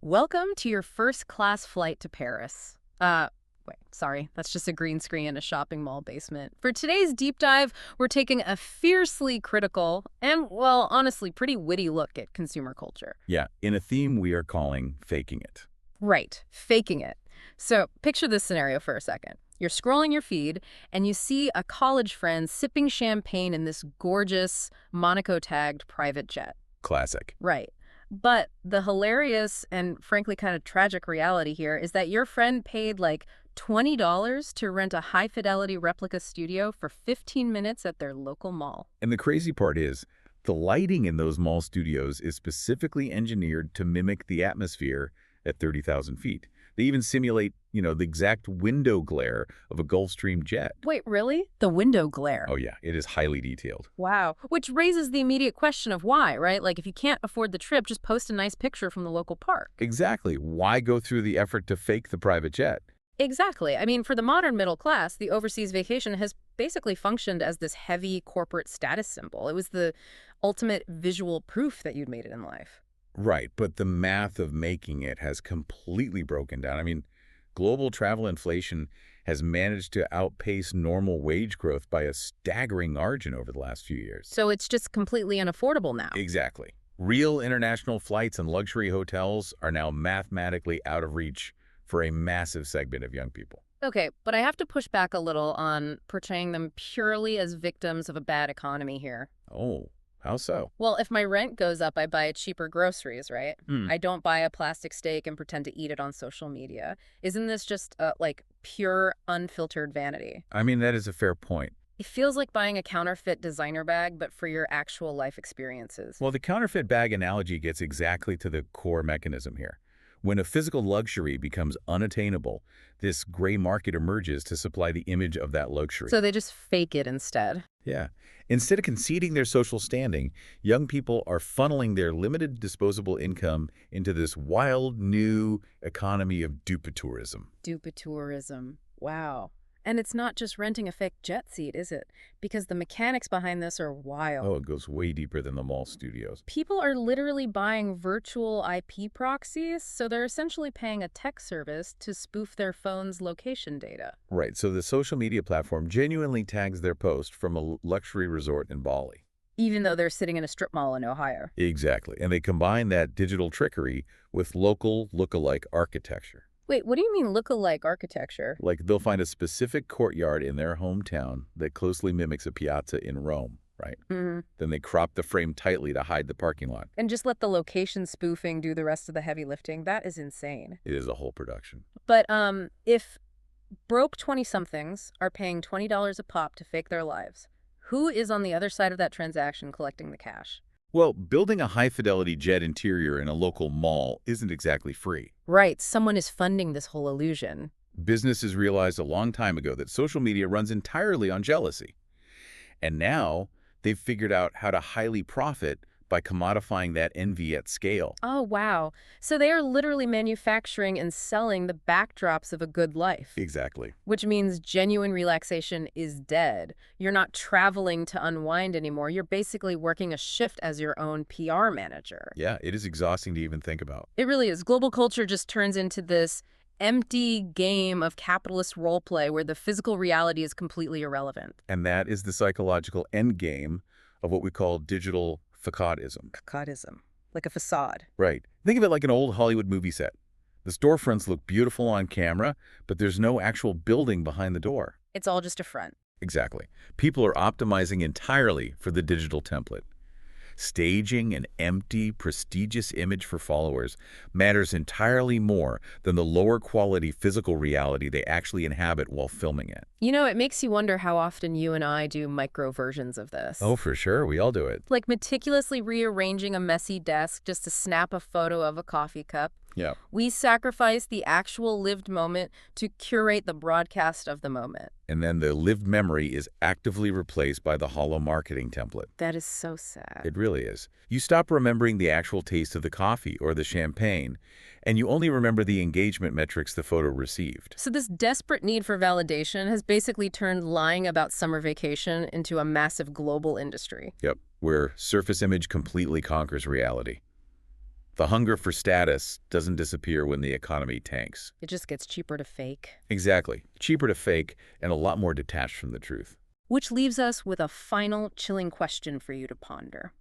Welcome to your first class flight to Paris. Wait, sorry, that's just a green screen in a shopping mall basement. For today's deep dive, we're taking a fiercely critical and, well, honestly, pretty witty look at consumer culture. Yeah, in a theme we are calling faking it. Right, faking it. So picture this scenario for a second. You're scrolling your feed and you see a college friend sipping champagne in this gorgeous Monaco-tagged private jet. Classic. Right. But the hilarious and frankly kind of tragic reality here is that your friend paid like $20 to rent a high-fidelity replica studio for 15 minutes at their local mall. And the crazy part is, the lighting in those mall studios is specifically engineered to mimic the atmosphere at 30,000 feet. They even simulate, the exact window glare of a Gulfstream jet. Wait, really? The window glare. Oh yeah, it is highly detailed. Wow. Which raises the immediate question of why, right? Like if you can't afford the trip, just post a nice picture from the local park. Exactly. Why go through the effort to fake the private jet? Exactly. I mean, for the modern middle class, the overseas vacation has basically functioned as this heavy corporate status symbol. It was the ultimate visual proof that you'd made it in life. Right, but the math of making it has completely broken down. I mean, global travel inflation has managed to outpace normal wage growth by a staggering margin over the last few years. So it's just completely unaffordable now. Exactly. Real international flights and luxury hotels are now mathematically out of reach for a massive segment of young people. Okay, but I have to push back a little on portraying them purely as victims of a bad economy here. Oh, how so? Well, if my rent goes up, I buy cheaper groceries, right? Hmm. I don't buy a plastic steak and pretend to eat it on social media. Isn't this just, like, pure, unfiltered vanity? I mean, that is a fair point. It feels like buying a counterfeit designer bag, but for your actual life experiences. Well, the counterfeit bag analogy gets exactly to the core mechanism here. When a physical luxury becomes unattainable, this gray market emerges to supply the image of that luxury. So they just fake it instead. Yeah. Instead of conceding their social standing, young people are funneling their limited disposable income into this wild new economy of Dupetourism. Dupetourism. Wow. And it's not just renting a fake jet seat, is it? Because the mechanics behind this are wild. Oh, it goes way deeper than the mall studios. People are literally buying virtual IP proxies, so they're essentially paying a tech service to spoof their phone's location data. Right, so the social media platform genuinely tags their post from a luxury resort in Bali. Even though they're sitting in a strip mall in Ohio. Exactly, and they combine that digital trickery with local look-alike architecture. Wait, what do you mean look-alike architecture? Like they'll find a specific courtyard in their hometown that closely mimics a piazza in Rome, right? Mm-hmm. Then they crop the frame tightly to hide the parking lot. And just let the location spoofing do the rest of the heavy lifting. That is insane. It is a whole production. But if broke 20-somethings are paying $20 a pop to fake their lives, who is on the other side of that transaction collecting the cash? Well, building a high-fidelity jet interior in a local mall isn't exactly free. Right, someone is funding this whole illusion. Businesses realized a long time ago that social media runs entirely on jealousy. And now they've figured out how to highly profit by commodifying that envy at scale. Oh, wow. So they are literally manufacturing and selling the backdrops of a good life. Exactly. Which means genuine relaxation is dead. You're not traveling to unwind anymore. You're basically working a shift as your own PR manager. Yeah, it is exhausting to even think about. It really is. Global culture just turns into this empty game of capitalist role play where the physical reality is completely irrelevant. And that is the psychological endgame of what we call digital facadism. Facadism. Like a facade. Right. Think of it like an old Hollywood movie set. The storefronts look beautiful on camera, but there's no actual building behind the door. It's all just a front. Exactly. People are optimizing entirely for the digital template. Staging an empty, prestigious image for followers matters entirely more than the lower quality physical reality they actually inhabit while filming it. You know, it makes you wonder how often you and I do micro versions of this. Oh, for sure. We all do it. Like meticulously rearranging a messy desk just to snap a photo of a coffee cup. Yeah. We sacrifice the actual lived moment to curate the broadcast of the moment. And then the lived memory is actively replaced by the hollow marketing template. That is so sad. It really is. You stop remembering the actual taste of the coffee or the champagne, and you only remember the engagement metrics the photo received. So this desperate need for validation has basically turned lying about summer vacation into a massive global industry. Yep, where surface image completely conquers reality. The hunger for status doesn't disappear when the economy tanks. It just gets cheaper to fake. Exactly. Cheaper to fake and a lot more detached from the truth. Which leaves us with a final chilling question for you to ponder.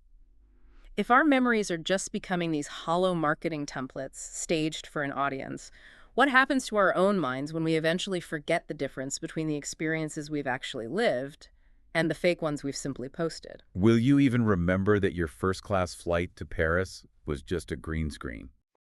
If our memories are just becoming these hollow marketing templates staged for an audience, what happens to our own minds when we eventually forget the difference between the experiences we've actually lived and the fake ones we've simply posted? Will you even remember that your first-class flight to Paris was just a green screen?